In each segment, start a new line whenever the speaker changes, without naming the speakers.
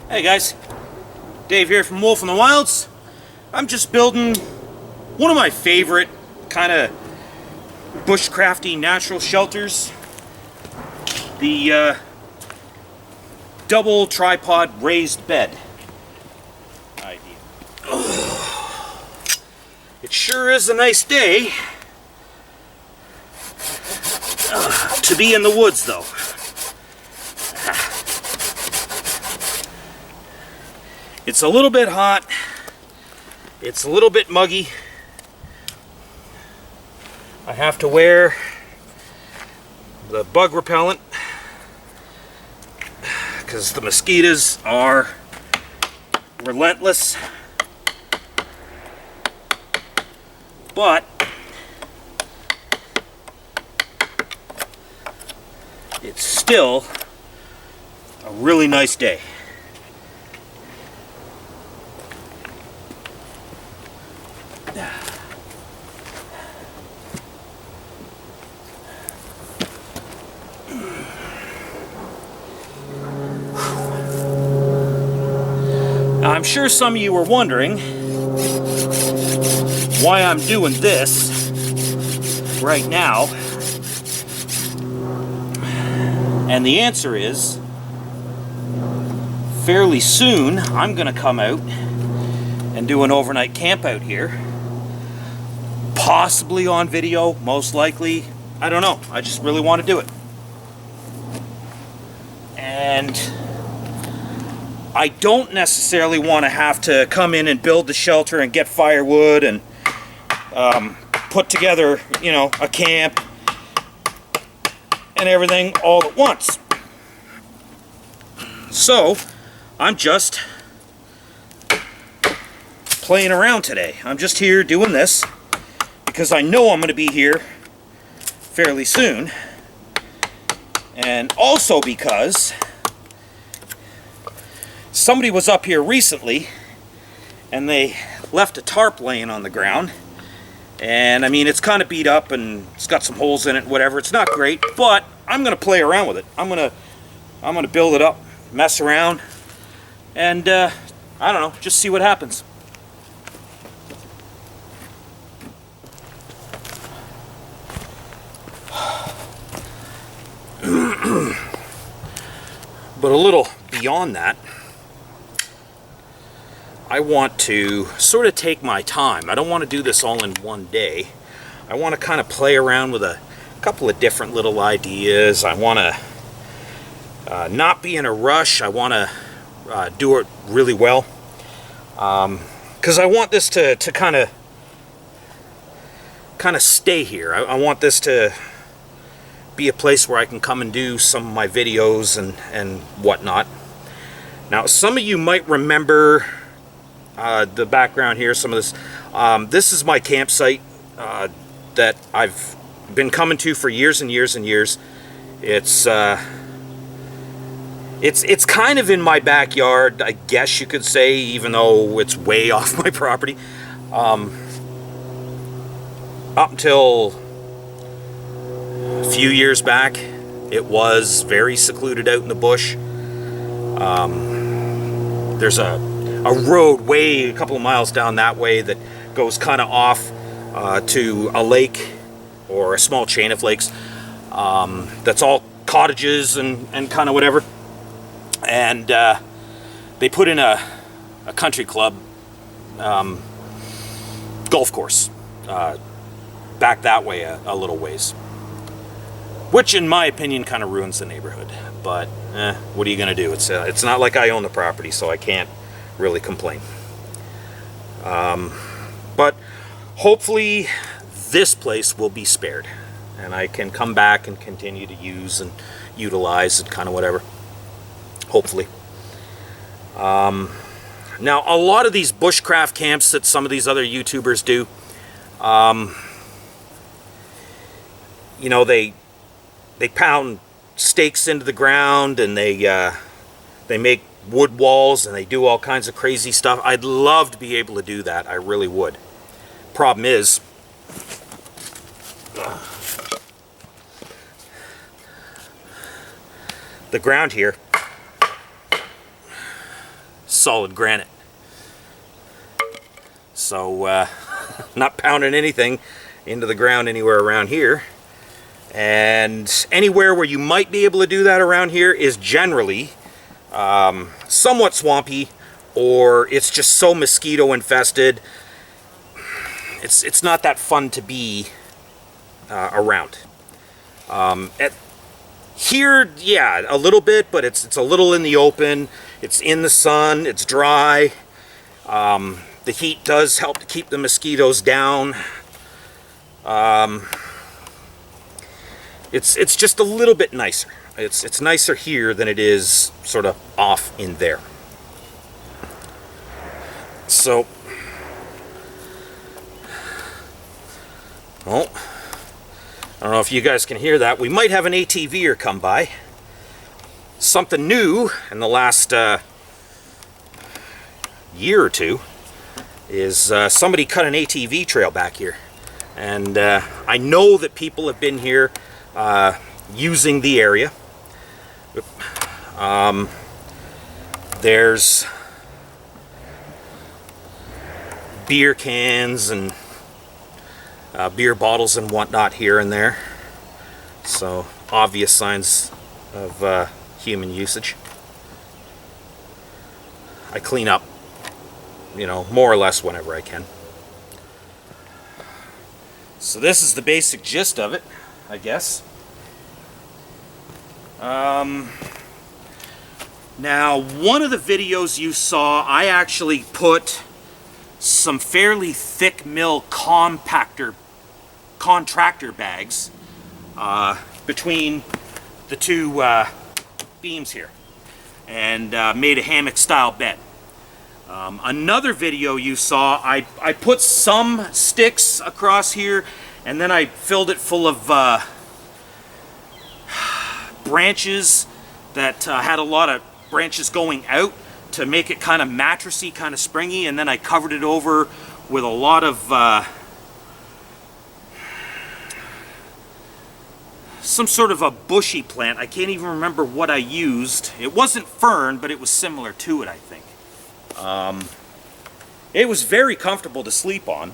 Hey guys, Dave here from Wolf in the Wilds. I'm just building one of my favorite kind of bushcrafty natural shelters. The double tripod raised bed idea. It sure is a nice day to be in the woods though. It's a little bit hot, it's a little bit muggy. I have to wear the bug repellent because the mosquitoes are relentless. But it's still a really nice day. I'm sure some of you were wondering why I'm doing this right now. And the answer is, fairly soon I'm going to come out and do an overnight camp out here. Possibly on video, most likely. I don't know. I just really want to do it. And I don't necessarily want to have to come in and build the shelter and get firewood and put together, you know, a camp and everything all at once. So I'm just playing around today. I'm just here doing this because I know I'm going to be here fairly soon, and also because somebody was up here recently and they left a tarp laying on the ground, and I mean, it's kind of beat up and it's got some holes in it, whatever. It's not great, but I'm gonna play around with it. I'm gonna build it up, mess around, and I don't know, just see what happens. But a little beyond that, I want to sort of take my time. I don't want to do this all in one day. I want to kind of play around with a couple of different little ideas. I want to not be in a rush. I want to do it really well. Because I want this to kind of stay here. I want this to be a place where I can come and do some of my videos and whatnot. Now, some of you might remember the background here, some of this. This is my campsite that I've been coming to for years and years and years. It's kind of in my backyard, I guess you could say, even though it's way off my property. Up until a few years back, it was very secluded out in the bush. There's a road way a couple of miles down that way that goes kind of off to a lake or a small chain of lakes that's all cottages and kind of whatever. And they put in a country club golf course back that way a little ways, which in my opinion kind of ruins the neighborhood. But what are you gonna do? It's not like I own the property, so I can't really complain. But hopefully this place will be spared and I can come back and continue to use and utilize and kind of whatever, hopefully. Now, a lot of these bushcraft camps that some of these other YouTubers do, you know, they pound stakes into the ground and they make wood walls and they do all kinds of crazy stuff. I'd love to be able to do that. I really would. Problem is, the ground here solid granite. So not pounding anything into the ground anywhere around here. And anywhere where you might be able to do that around here is generally somewhat swampy, or it's just so mosquito infested. It's not that fun to be around. Here, yeah, a little bit, but it's a little in the open. It's in the sun. It's dry. The heat does help to keep the mosquitoes down. It's just a little bit nicer. It's nicer here than it is sort of off in there. So, well, I don't know if you guys can hear that. We might have an ATVer come by. Something new in the last year or two is somebody cut an ATV trail back here. And I know that people have been here using the area. There's beer cans and beer bottles and whatnot here and there. So obvious signs of human usage. I clean up, you know, more or less whenever I can. So this is the basic gist of it, I guess. Now, one of the videos you saw, I actually put some fairly thick mill contractor bags between the two beams here, and made a hammock style bed. Another video you saw, I put some sticks across here, and then I filled it full of branches that had a lot of branches going out to make it kind of mattressy, kind of springy, and then I covered it over with a lot of some sort of a bushy plant. I can't even remember what I used. It wasn't fern, but it was similar to it, I think. It was very comfortable to sleep on.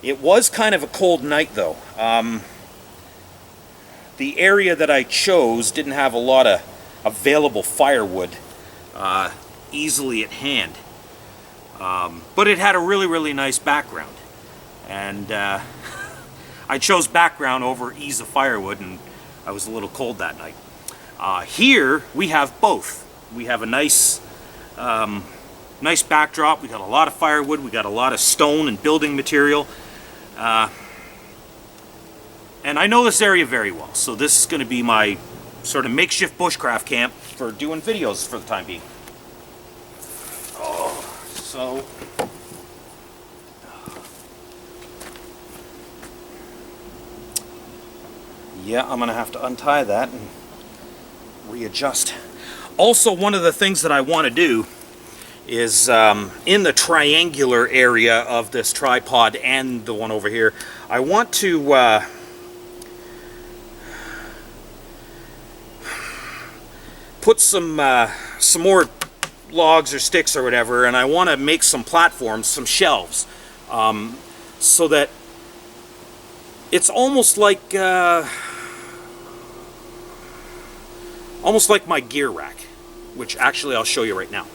It was kind of a cold night though. The area that I chose didn't have a lot of available firewood easily at hand. But it had a really nice background. And I chose background over ease of firewood, and I was a little cold that night. Here we have both. We have a nice nice backdrop. We got a lot of firewood. We got a lot of stone and building material. And I know this area very well, so this is going to be my sort of makeshift bushcraft camp for doing videos for the time being. So yeah, I'm going to have to untie that and readjust. Also, one of the things that I want to do is in the triangular area of this tripod and the one over here, I want to put some more logs or sticks or whatever, and I want to make some platforms, some shelves, so that it's almost like my gear rack, which actually I'll show you right now.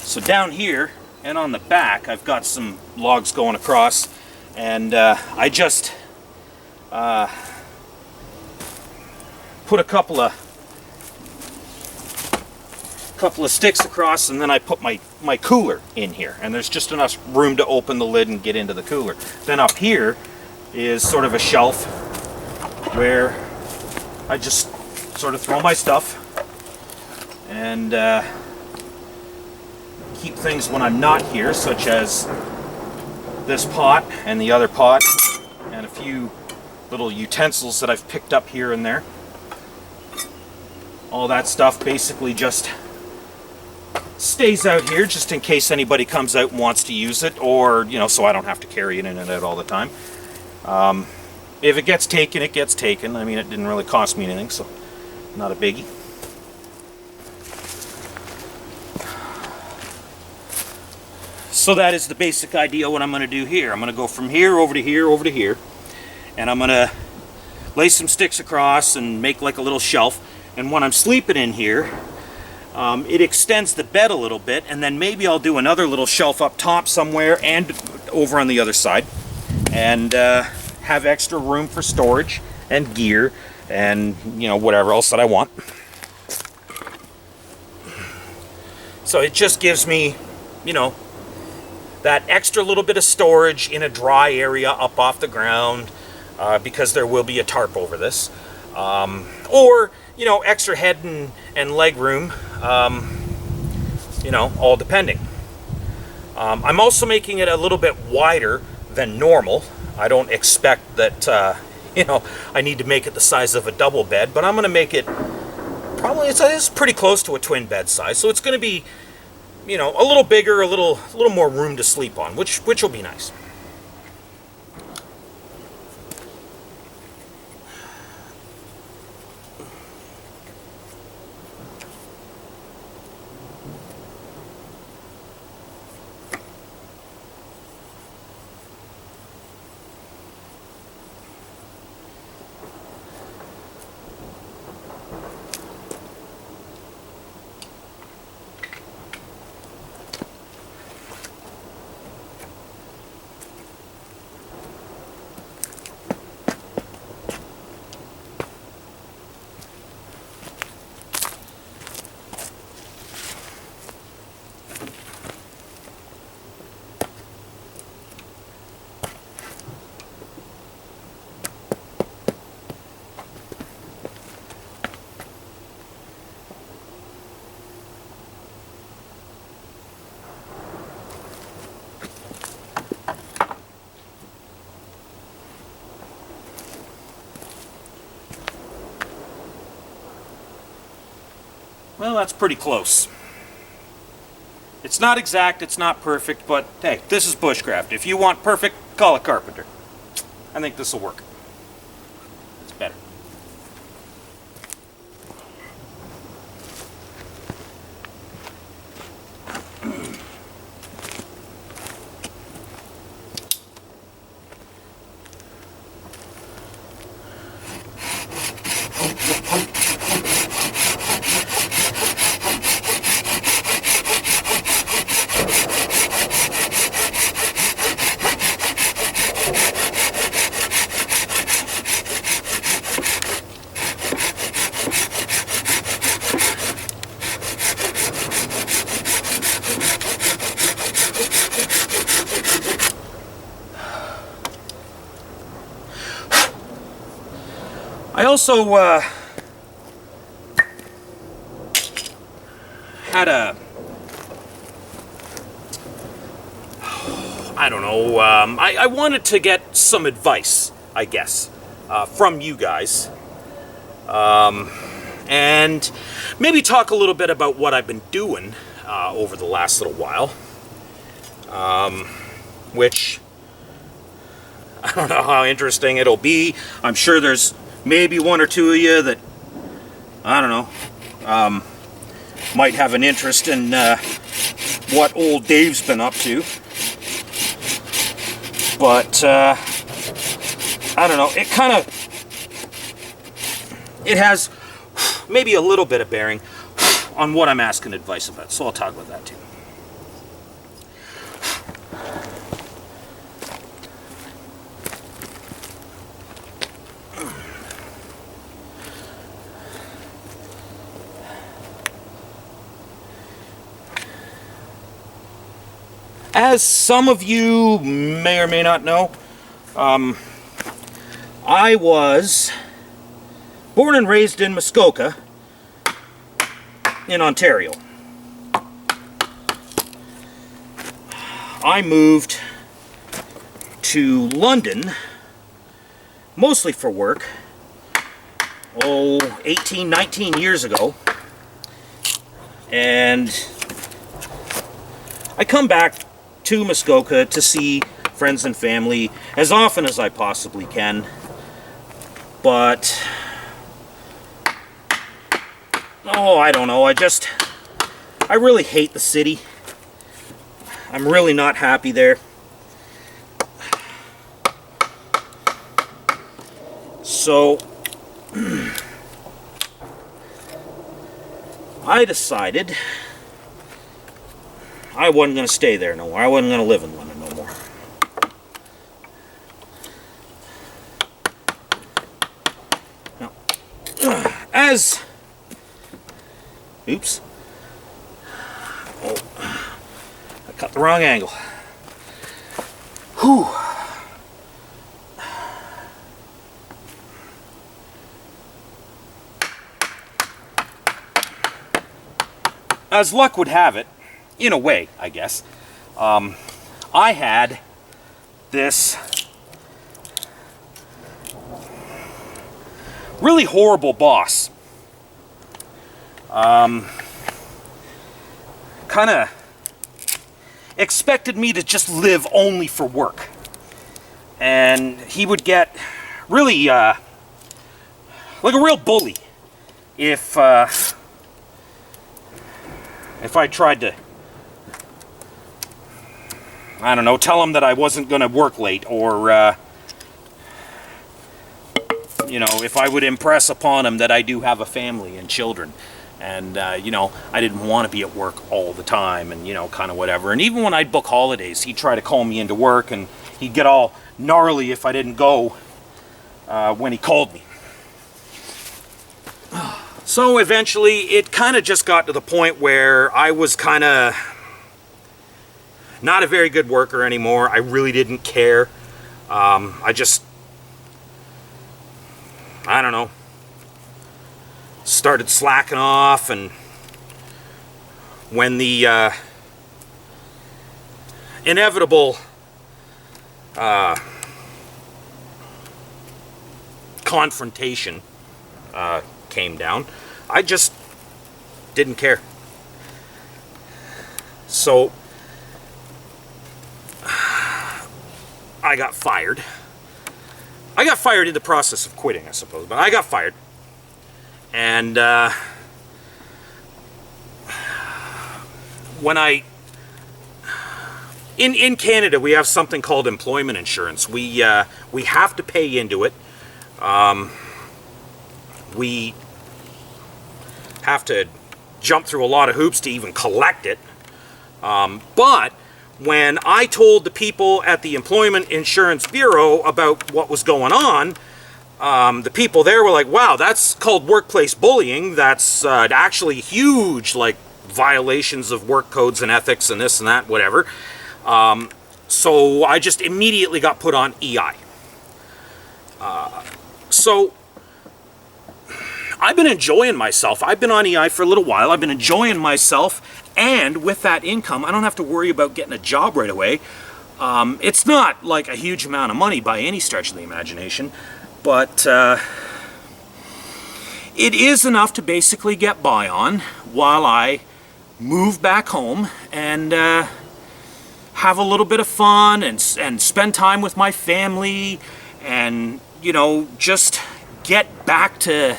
So down here and on the back, I've got some logs going across, and I just put a couple of sticks across, and then I put my cooler in here, and there's just enough room to open the lid and get into the cooler. Then up here is sort of a shelf where I just sort of throw my stuff and keep things when I'm not here, such as this pot and the other pot, and a few little utensils that I've picked up here and there. All that stuff basically just stays out here just in case anybody comes out and wants to use it, or, you know, so I don't have to carry it in and out all the time. If it gets taken, it gets taken. I mean, it didn't really cost me anything, so not a biggie. So that is the basic idea what I'm going to do here. I'm going to go from here over to here over to here, and I'm going to lay some sticks across and make like a little shelf. And when I'm sleeping in here, it extends the bed a little bit, and then maybe I'll do another little shelf up top somewhere and over on the other side, and have extra room for storage and gear and, you know, whatever else that I want. So it just gives me, you know, that extra little bit of storage in a dry area up off the ground, because there will be a tarp over this, or, you know, extra head and leg room, you know, all depending. I'm also making it a little bit wider than normal. I don't expect that, you know, I need to make it the size of a double bed, but I'm going to make it probably, it's pretty close to a twin bed size, so it's going to be, you know, a little bigger, a little more room to sleep on, which will be nice. Well, that's pretty close. It's not exact, it's not perfect, but hey, this is bushcraft. If you want perfect, call a carpenter. I think this will work. It's better. I also had a, I don't know, I wanted to get some advice, I guess, from you guys, and maybe talk a little bit about what I've been doing over the last little while, which I don't know how interesting it'll be. I'm sure there's maybe one or two of you that, I don't know, might have an interest in what old Dave's been up to. But, I don't know, it kind of, it has maybe a little bit of bearing on what I'm asking advice about, so I'll talk about that too. As some of you may or may not know, I was born and raised in Muskoka, in Ontario. I moved to London, mostly for work, 18, 19 years ago, and I come back to Muskoka to see friends and family as often as I possibly can. But, oh, I don't know, I really hate the city. I'm really not happy there. So, I decided I wasn't going to stay there no more. I wasn't going to live in London no more. Now, oops. Oh, I cut the wrong angle. Whew. As luck would have it, in a way, I guess, I had this really horrible boss. Kind of expected me to just live only for work. And he would get really, like a real bully if I tried to, I don't know, tell him that I wasn't going to work late, or, you know, if I would impress upon him that I do have a family and children, and, you know, I didn't want to be at work all the time, and, you know, kind of whatever. And even when I'd book holidays, he'd try to call me into work, and he'd get all gnarly if I didn't go when he called me. So eventually, it kind of just got to the point where I was kind of not a very good worker anymore. I really didn't care. I don't know, started slacking off, and when the inevitable confrontation came down, I just didn't care. So I got fired. I got fired in the process of quitting, I suppose, but I got fired. And when in Canada, we have something called employment insurance. We have to pay into it. We have to jump through a lot of hoops to even collect it. But when I told the people at the Employment Insurance Bureau about what was going on, the people there were like, wow, that's called workplace bullying. That's actually huge, like, violations of work codes and ethics and this and that, whatever. So I just immediately got put on EI. So I've been enjoying myself. I've been on EI for a little while. I've been enjoying myself, and with that income, I don't have to worry about getting a job right away. It's not like a huge amount of money by any stretch of the imagination, but it is enough to basically get by on while I move back home and have a little bit of fun and spend time with my family, and, you know, just get back to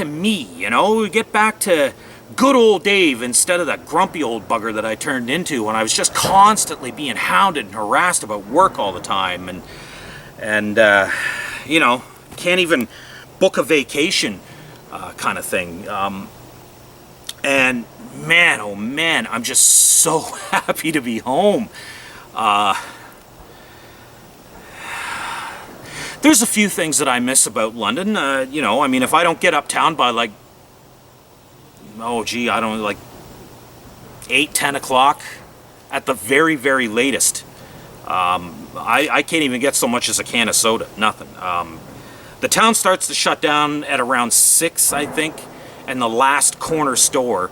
me, you know, get back to good old Dave instead of that grumpy old bugger that I turned into when I was just constantly being hounded and harassed about work all the time, and you know, can't even book a vacation kind of thing. And man, oh man, I'm just so happy to be home. There's a few things that I miss about London. You know, I mean, if I don't get uptown by, like, oh gee, I don't know, like 8, 10 o'clock at the very, very latest, I can't even get so much as a can of soda, nothing. The town starts to shut down at around 6, I think, and the last corner store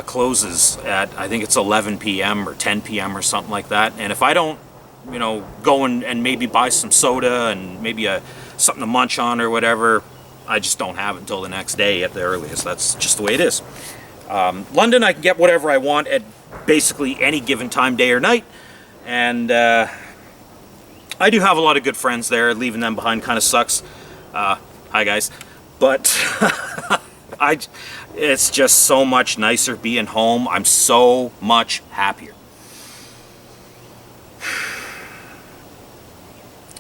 closes at, I think it's 11 p.m. or 10 p.m. or something like that. And if I don't, you know, go and maybe buy some soda and maybe something to munch on or whatever, I just don't have it until the next day at the earliest. That's just the way it is. London, I can get whatever I want at basically any given time, day or night. And I do have a lot of good friends there. Leaving them behind kind of sucks. Hi guys. But it's just so much nicer being home. I'm so much happier.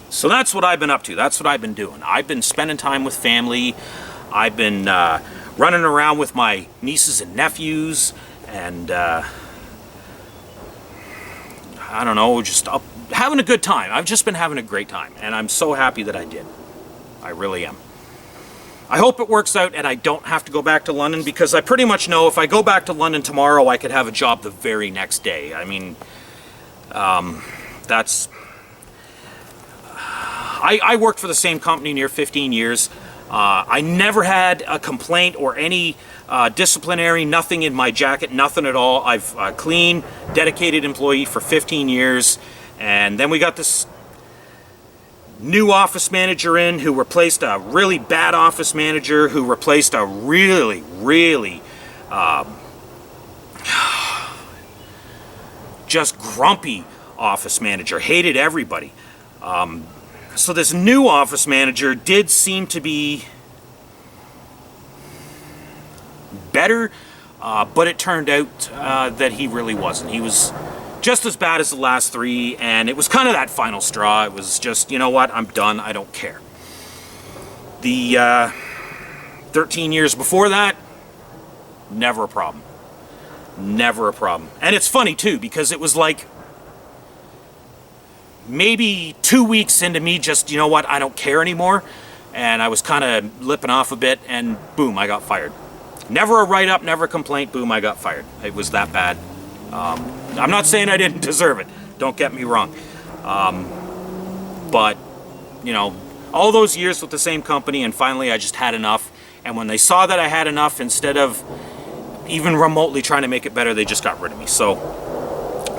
So that's what I've been up to. That's what I've been doing. I've been spending time with family. I've been running around with my nieces and nephews, and I don't know, just having a good time. I've just been having a great time, and I'm so happy that I did. I really am. I hope it works out and I don't have to go back to London, because I pretty much know if I go back to London tomorrow, I could have a job the very next day. I mean, that's... I worked for the same company near 15 years. I never had a complaint or any disciplinary, nothing in my jacket, nothing at all. I've a clean, dedicated employee for 15 years. And then we got this new office manager in who replaced a really bad office manager who replaced a really, really just grumpy office manager. Hated everybody. So this new office manager did seem to be better, but it turned out that he really wasn't. He was just as bad as the last three, and it was kind of that final straw. It was just, you know what, I'm done, I don't care. The 13 years before that, never a problem. Never a problem. And it's funny too, because it was like maybe 2 weeks into me just, you know what, I don't care anymore, and I was kind of lipping off a bit, and boom, I got fired. Never a write-up, never a complaint, boom, I got fired. It was that bad. I'm not saying I didn't deserve it, don't get me wrong. But, you know, all those years with the same company, and finally I just had enough, and when they saw that I had enough, instead of even remotely trying to make it better, they just got rid of me. So,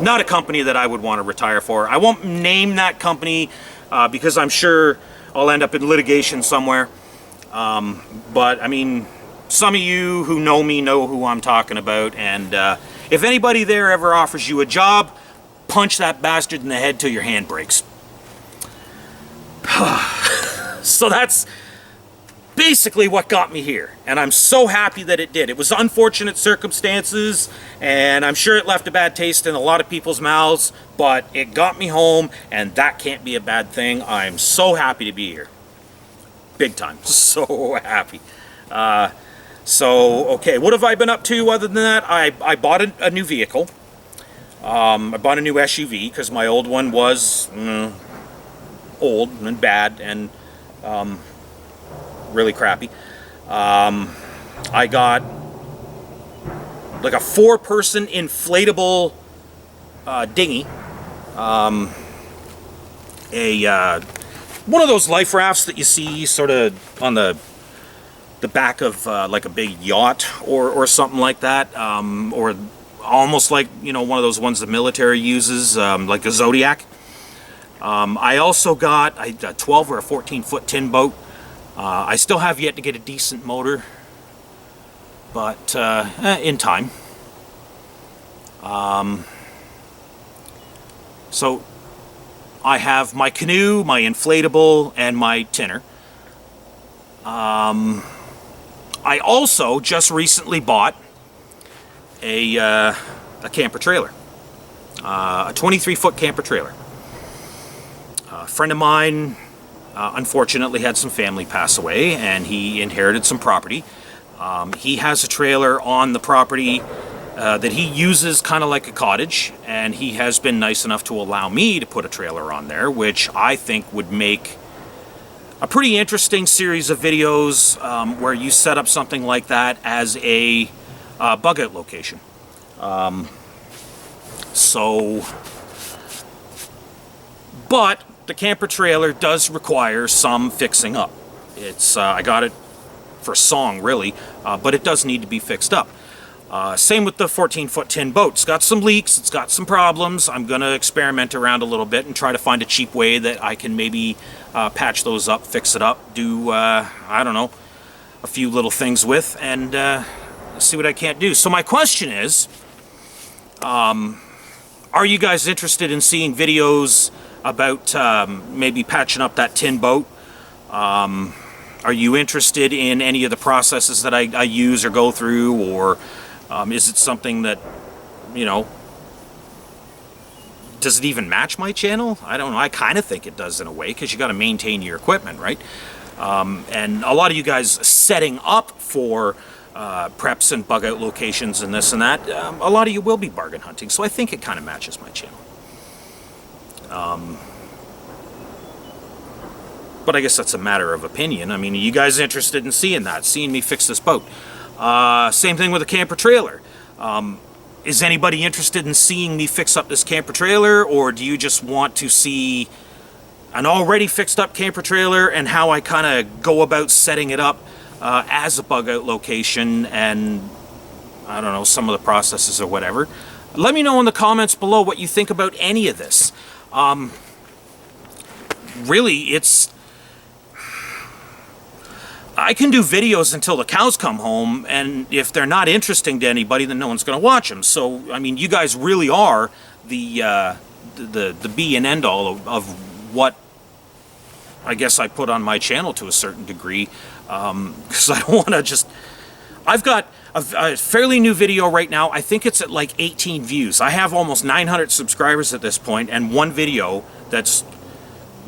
not a company that I would want to retire for. I won't name that company because I'm sure I'll end up in litigation somewhere. But I mean, some of you who know me know who I'm talking about. And if anybody there ever offers you a job, punch that bastard in the head till your hand breaks. So that's basically what got me here, and I'm so happy that it did. It was unfortunate circumstances, and I'm sure it left a bad taste in a lot of people's mouths, but it got me home, and that can't be a bad thing. I'm so happy to be here. Big time. So happy. So, okay, what have I been up to other than that? I bought a new vehicle. I bought a new SUV, because my old one was old and bad, and really crappy. I got like a 4-person inflatable dinghy, one of those life rafts that you see sort of on the back of like a big yacht or something like that, or almost like, you know, one of those ones the military uses, like a Zodiac. I also got a 12 or a 14-foot tin boat. I still have yet to get a decent motor, but in time. So I have my canoe, my inflatable, and my tinner. I also just recently bought a camper trailer, a 23-foot camper trailer. A friend of mine unfortunately had some family pass away, and he inherited some property. He has a trailer on the property that he uses kind of like a cottage, and he has been nice enough to allow me to put a trailer on there, which I think would make a pretty interesting series of videos where you set up something like that as a bug out location. But the camper trailer does require some fixing up. It's I got it for song, really, but it does need to be fixed up. Same with the 14-foot tin boat. It's got some leaks, it's got some problems. I'm going to experiment around a little bit and try to find a cheap way that I can maybe patch those up, fix it up, do, I don't know, a few little things with, and see what I can't do. So my question is, Are you guys interested in seeing videos about maybe patching up that tin boat? Are you interested in any of the processes that I use or go through, or is it something that, you know, does it even match my channel? I don't know. I kind of think it does in a way, because you got to maintain your equipment, right? And a lot of you guys setting up for preps and bug out locations and this and that, a lot of you will be bargain hunting, so I think it kind of matches my channel. But I guess that's a matter of opinion. I mean, are you guys interested in seeing that? Seeing me fix this boat? Same thing with a camper trailer. Is anybody interested in seeing me fix up this camper trailer, or do you just want to see an already fixed up camper trailer and how I kind of go about setting it up as a bug out location, and I don't know, some of the processes or whatever? Let me know in the comments below what you think about any of this. Really, I can do videos until the cows come home, and if they're not interesting to anybody, then no one's going to watch them. So, I mean, you guys really are the be and end all of what I guess I put on my channel to a certain degree, because I don't want to just... I've got a fairly new video right now. I think it's at like 18 views. I have almost 900 subscribers at this point, and one video that's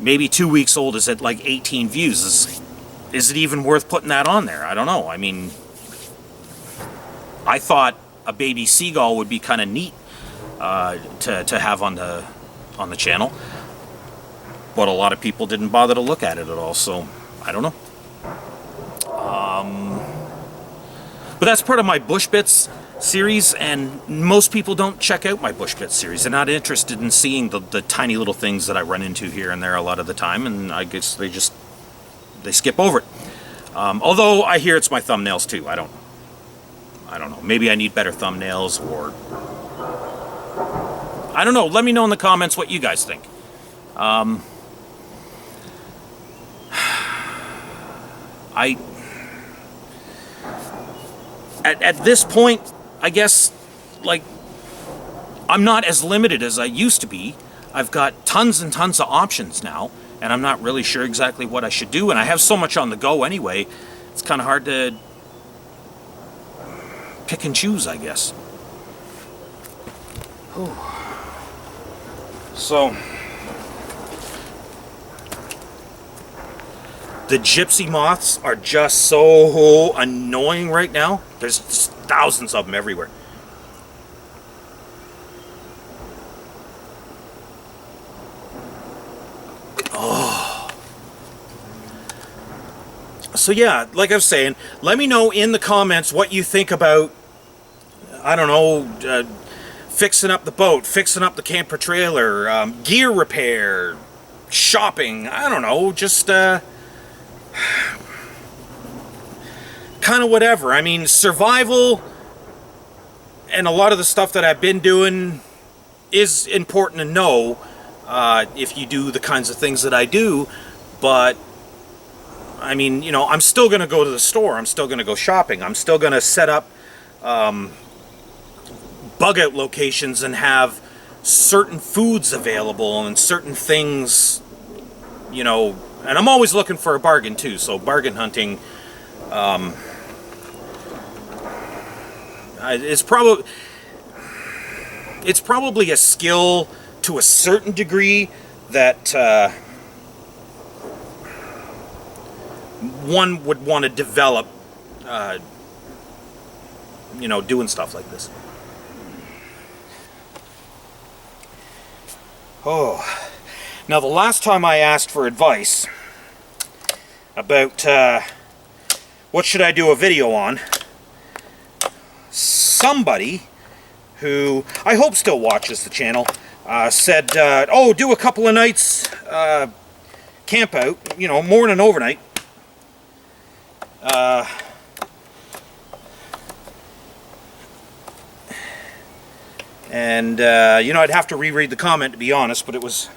maybe 2 weeks old is at like 18 views. Is it even worth putting that on there? I don't know. I mean, I thought a baby seagull would be kind of neat to have on the channel, but a lot of people didn't bother to look at it at all, so I don't know. But that's part of my Bush Bits series, and most people don't check out my Bush Bits series. They're not interested in seeing the tiny little things that I run into here and there a lot of the time, and I guess they skip over it. Although I hear it's my thumbnails too. I don't know. Maybe I need better thumbnails, or I don't know. Let me know in the comments what you guys think. At this point, I guess, like, I'm not as limited as I used to be. I've got tons and tons of options now, and I'm not really sure exactly what I should do, and I have so much on the go anyway, it's kind of hard to pick and choose, I guess. Whew. So, the Gypsy Moths are just so annoying right now. There's just thousands of them everywhere. So yeah, like I was saying, let me know in the comments what you think about, I don't know, fixing up the boat, fixing up the camper trailer, gear repair, shopping, I don't know, just kind of whatever. I mean, survival and a lot of the stuff that I've been doing is important to know if you do the kinds of things that I do, but I mean, you know, I'm still going to go to the store. I'm still going to go shopping. I'm still going to set up bug out locations and have certain foods available and certain things, you know, and I'm always looking for a bargain too. So bargain hunting it's probably a skill to a certain degree that one would want to develop, you know, doing stuff like this. Oh, now the last time I asked for advice about what should I do a video on, somebody who I hope still watches the channel said, oh, do a couple of nights camp out, you know, morning overnight. And you know, I'd have to reread the comment to be honest, but it was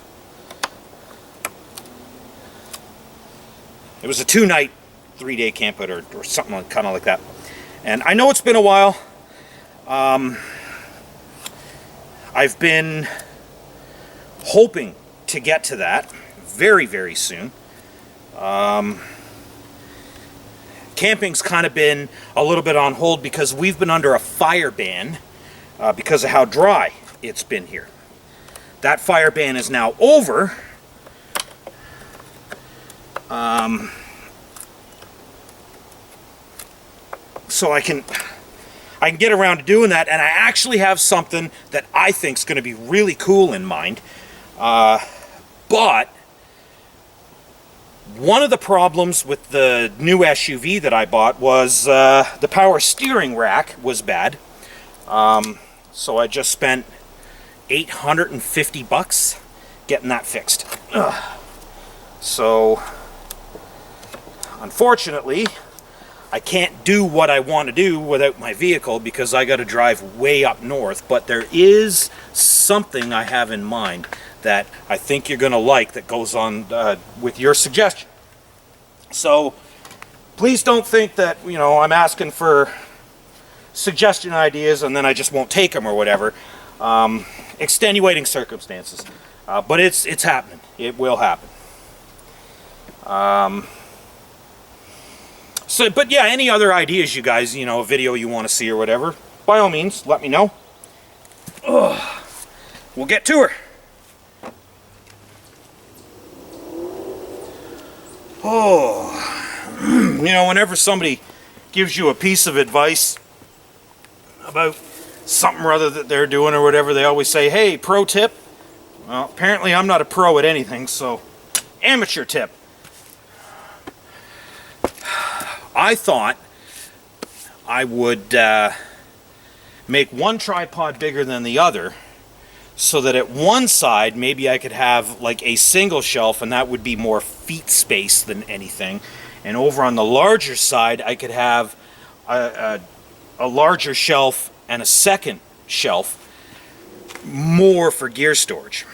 a 2-night, 3-day camp out or something kind of like that. And I know it's been a while. I've been hoping to get to that very, very soon. Camping's kind of been a little bit on hold because we've been under a fire ban because of how dry it's been here. That fire ban is now over. So I can get around to doing that, and I actually have something that I think is going to be really cool in mind. But one of the problems with the new SUV that I bought was the power steering rack was bad. So I just spent $850 getting that fixed. So unfortunately, I can't do what I want to do without my vehicle because I got to drive way up north. But there is something I have in mind that I think you're going to like that goes on with your suggestion. So please don't think that, you know, I'm asking for suggestion ideas and then I just won't take them or whatever. Extenuating circumstances. But it's happening. It will happen. But yeah, any other ideas you guys, you know, a video you want to see or whatever, by all means, let me know. We'll get to her. You know, whenever somebody gives you a piece of advice about something or other that they're doing or whatever, they always say, hey, pro tip. Well, apparently I'm not a pro at anything, so amateur tip. I thought I would make one tripod bigger than the other so that at one side maybe I could have like a single shelf and that would be more feet space than anything, and over on the larger side I could have a larger shelf and a second shelf more for gear storage.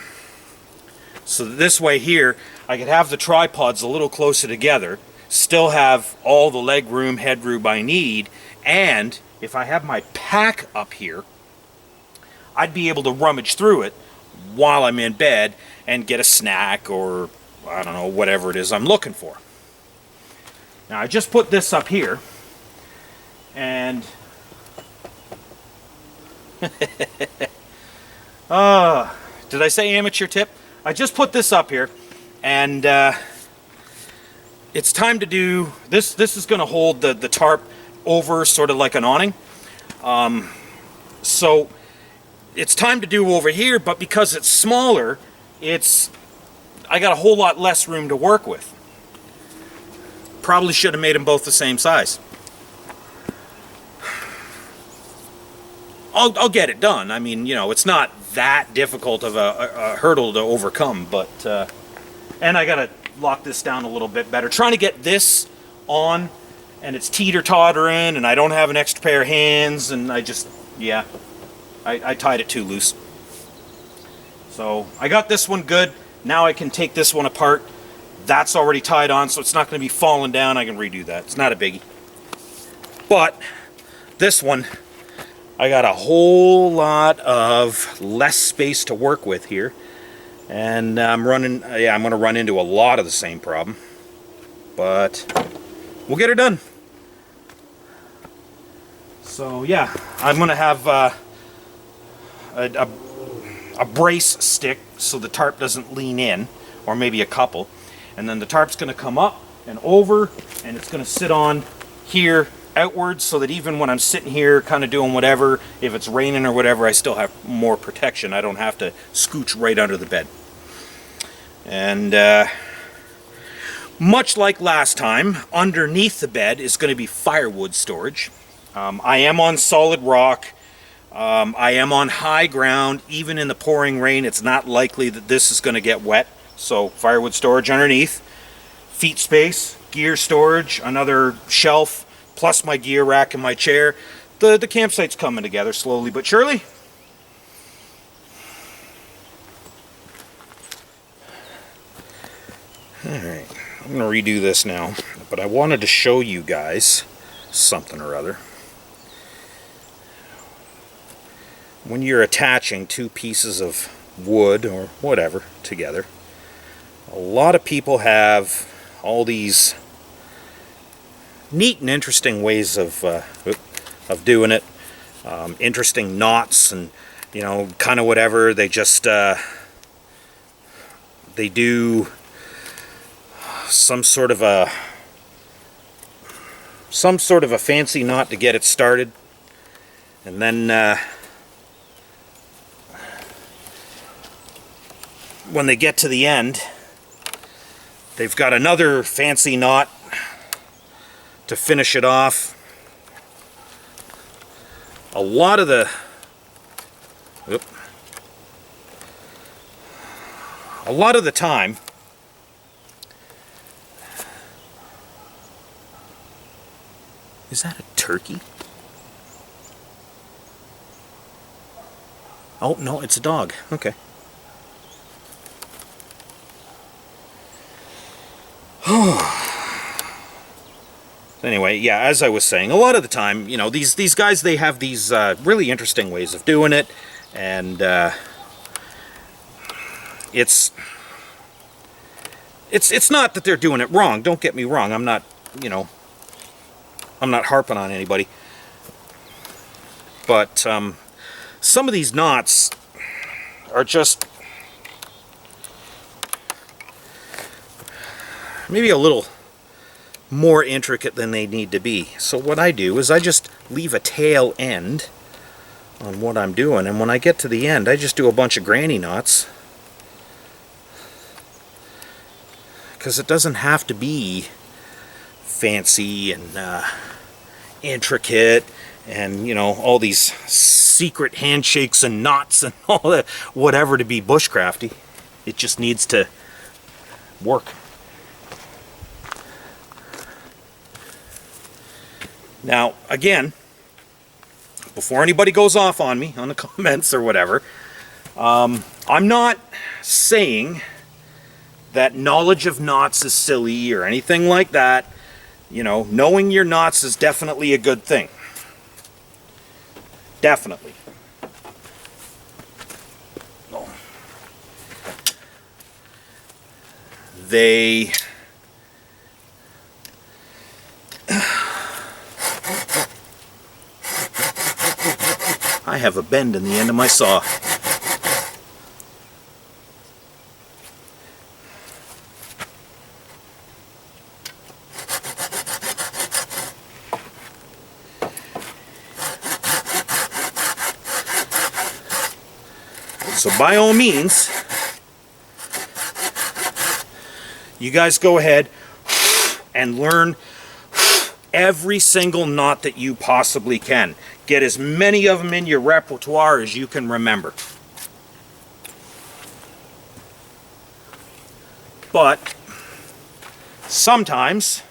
So this way here I could have the tripods a little closer together, still have all the leg room, headroom I need, and if I have my pack up here, I'd be able to rummage through it while I'm in bed and get a snack or, I don't know, whatever it is I'm looking for. Now I just put this up here, and did I say amateur tip? I just put this up here, and it's time to do this. This is going to hold the tarp over sort of like an awning. So it's time to do over here, but because it's smaller, I got a whole lot less room to work with. Probably should have made them both the same size. I'll get it done. I mean, you know, it's not that difficult of a hurdle to overcome, but and I gotta lock this down a little bit better. Trying to get this on, and it's teeter-tottering, and I don't have an extra pair of hands, and I tied it too loose. So I got this one good. Now I can take this one apart. That's already tied on, so it's not going to be falling down. I can redo that. It's not a biggie. But this one, I got a whole lot of less space to work with here. And I'm going to run into a lot of the same problem. But we'll get her done. So yeah, I'm going to have a brace stick so the tarp doesn't lean in, or maybe a couple. And then the tarp's going to come up and over, and it's going to sit on here outwards so that even when I'm sitting here kind of doing whatever, if it's raining or whatever, I still have more protection. I don't have to scooch right under the bed. And much like last time, underneath the bed is going to be firewood storage. I am on solid rock. I am on high ground. Even in the pouring rain, it's not likely that this is going to get wet. So firewood storage underneath, feet space, gear storage, another shelf, plus my gear rack and my chair. The campsite's coming together slowly but surely. Alright, I'm going to redo this now, but I wanted to show you guys something or other. when you're attaching two pieces of wood or whatever together, a lot of people have all these neat and interesting ways of doing it. Interesting knots and, you know, kind of whatever. They just they do some sort of a fancy knot to get it started, and then when they get to the end, they've got another fancy knot to finish it off. A lot of the time, is that a turkey? Oh no, it's a dog. Okay. Anyway, yeah, as I was saying, a lot of the time, you know, these guys, they have these really interesting ways of doing it, and it's not that they're doing it wrong. Don't get me wrong. I'm not, you know, I'm not harping on anybody, but some of these knots are just maybe a little more intricate than they need to be. So what I do is I just leave a tail end on what I'm doing, and when I get to the end, I just do a bunch of granny knots, because it doesn't have to be fancy and intricate and, you know, all these secret handshakes and knots and all that whatever to be bushcrafty. It just needs to work. Now, again, before anybody goes off on me on the comments or whatever, I'm not saying that knowledge of knots is silly or anything like that. You know, knowing your knots is definitely a good thing. Definitely. No. They... I have a bend in the end of my saw. So by all means, you guys go ahead and learn every single knot that you possibly can. Get as many of them in your repertoire as you can remember. But sometimes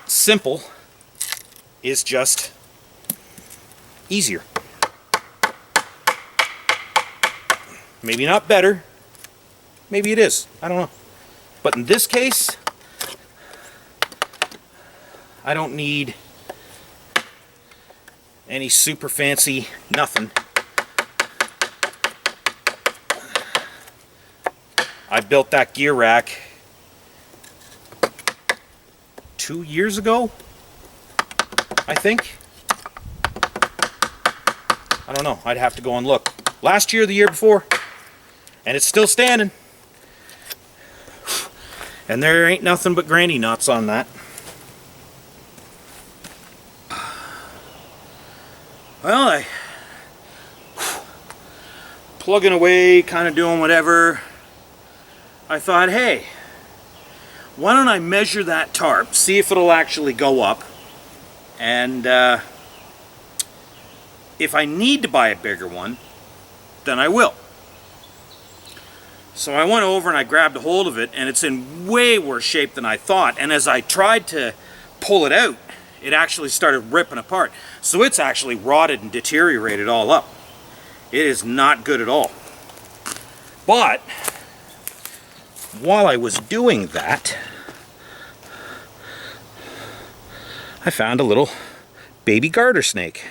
simple is just easier. Maybe not better. Maybe it is. I don't know. But in this case, I don't need any super fancy nothing. I built that gear rack 2 years ago, I think. I don't know. I'd have to go and look. Last year, the year before, and it's still standing. And there ain't nothing but granny knots on that. Well, I plugging away, kind of doing whatever. I thought, hey, why don't I measure that tarp, see if it'll actually go up, and if I need to buy a bigger one, then I will. So I went over and I grabbed a hold of it, and it's in way worse shape than I thought. And as I tried to pull it out, it actually started ripping apart. So it's actually rotted and deteriorated all up. It is not good at all. But while I was doing that, I found a little baby garter snake.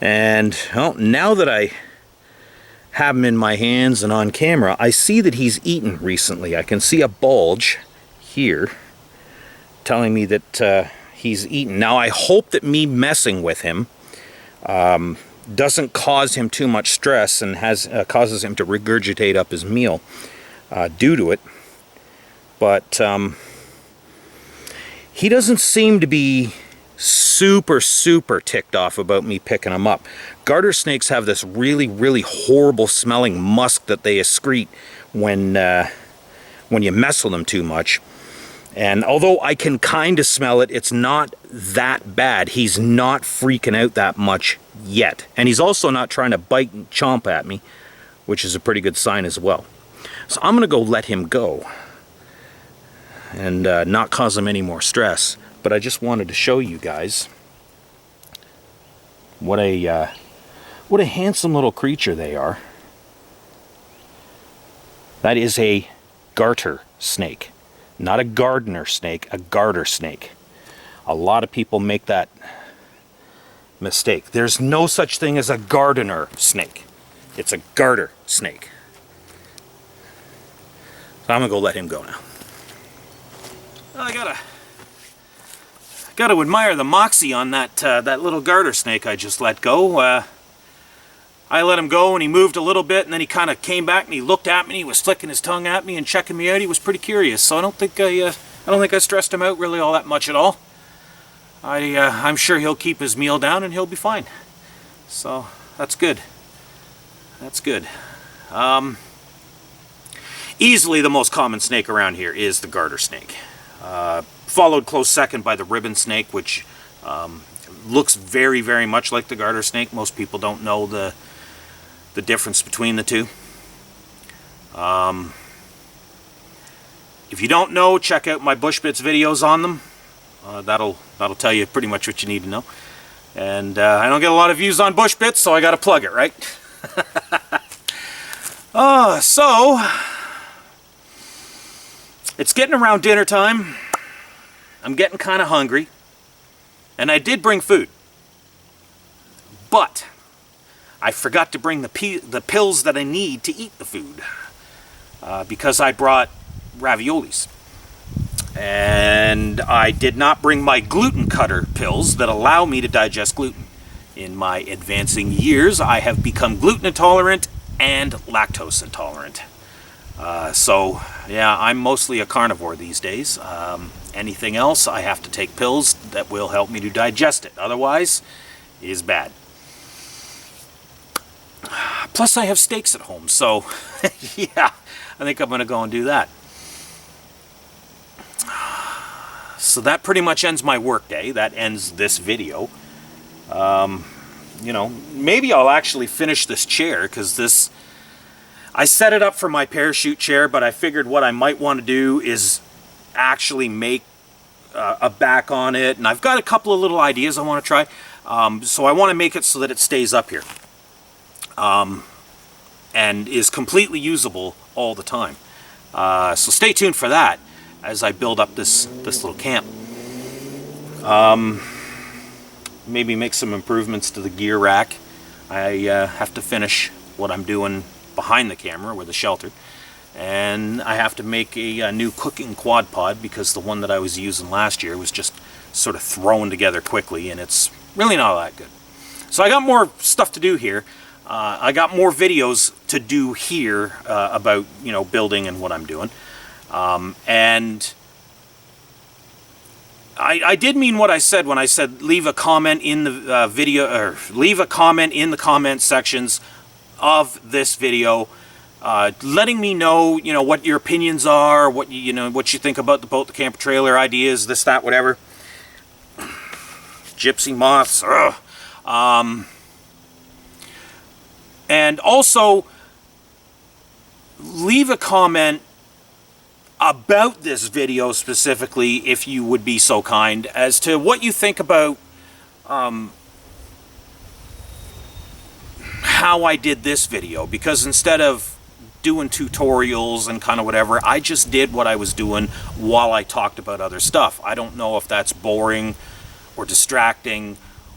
And well, now that I have him in my hands and on camera, I see that he's eaten recently. I can see a bulge here telling me that he's eaten. Now I hope that me messing with him doesn't cause him too much stress and causes him to regurgitate up his meal due to it. But he doesn't seem to be super ticked off about me picking him up. Garter snakes have this really horrible smelling musk that they excrete when you mess with them too much. And although I can kind of smell it, it's not that bad. He's not freaking out that much yet. And he's also not trying to bite and chomp at me, which is a pretty good sign as well. So I'm going to go let him go and not cause him any more stress. But I just wanted to show you guys what a handsome little creature they are. That is a garter snake. Not a gardener snake, a garter snake. A lot of people make that mistake. There's no such thing as a gardener snake. It's a garter snake. So I'm gonna go let him go now. Well, I gotta admire the moxie on that little garter snake I just let go. I let him go and he moved a little bit, and then he kind of came back and he looked at me. He was flicking his tongue at me and checking me out. He was pretty curious, so I don't think I stressed him out really all that much at all. I'm sure he'll keep his meal down and he'll be fine. So that's good. That's good. Easily the most common snake around here is the garter snake. Followed close second by the ribbon snake, which looks very much like the garter snake. Most people don't know the difference between the two. If you don't know, check out my Bush Bits videos on them. That'll tell you pretty much what you need to know. And I don't get a lot of views on Bush Bits, so I gotta plug it, right? So it's getting around dinner time. I'm getting kind of hungry. And I did bring food. But I forgot to bring the pills that I need to eat the food. Because I brought raviolis. And I did not bring my gluten cutter pills that allow me to digest gluten. In my advancing years, I have become gluten intolerant and lactose intolerant. So, yeah, I'm mostly a carnivore these days. Anything else, I have to take pills that will help me to digest it. Otherwise, it is bad. Plus, I have steaks at home, so yeah, I think I'm going to go and do that. So that pretty much ends my work day. That ends this video. You know, maybe I'll actually finish this chair, because this... I set it up for my parachute chair, but I figured what I might want to do is actually make a back on it, and I've got a couple of little ideas I want to try. So I want to make it so that it stays up here and is completely usable all the time. So stay tuned for that as I build up this little camp. Maybe make some improvements to the gear rack. I have to finish what I'm doing behind the camera with the shelter, and I have to make a new cooking quad pod, because the one that I was using last year was just sort of thrown together quickly, and it's really not that good. So I got more stuff to do here. I got more videos to do here about, you know, building and what I'm doing, and I did mean what I said when I said leave a comment in the video, or leave a comment in the comment sections of this video, letting me know, you know, what your opinions are, what what you think about the boat, the camper trailer, ideas, this, that, whatever. Gypsy Moths. And also leave a comment about this video specifically, if you would be so kind, as to what you think about how I did this video, because instead of doing tutorials and kind of whatever. I just did what I was doing while I talked about other stuff. I don't know if that's boring or distracting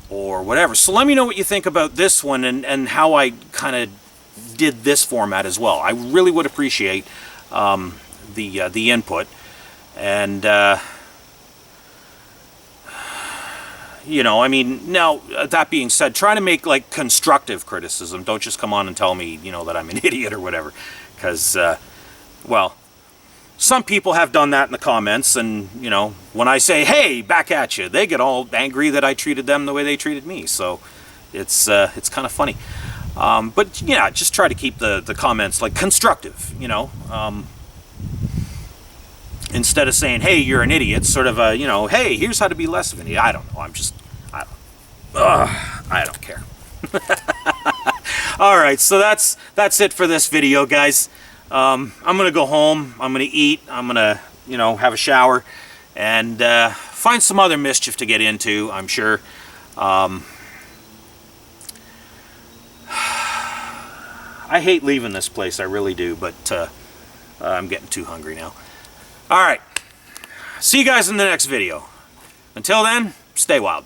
or whatever. So let me know what you think about this one and how I kind of did this format as well. I really would appreciate the input. And you know, I mean, now that being said, try to make like constructive criticism. Don't just come on and tell me, you know, that I'm an idiot or whatever, because well, some people have done that in the comments, and you know, when I say hey, back at you, they get all angry that I treated them the way they treated me. So it's kind of funny. But yeah, just try to keep the comments like constructive, you know, instead of saying, hey, you're an idiot, sort of a, you know, hey, here's how to be less of an idiot. I don't know, I don't care. All right, so that's it for this video, guys. I'm gonna go home, I'm gonna eat, I'm gonna, you know, have a shower, and find some other mischief to get into, I'm sure. I hate leaving this place, I really do, but I'm getting too hungry now. Alright, see you guys in the next video. Until then, stay wild.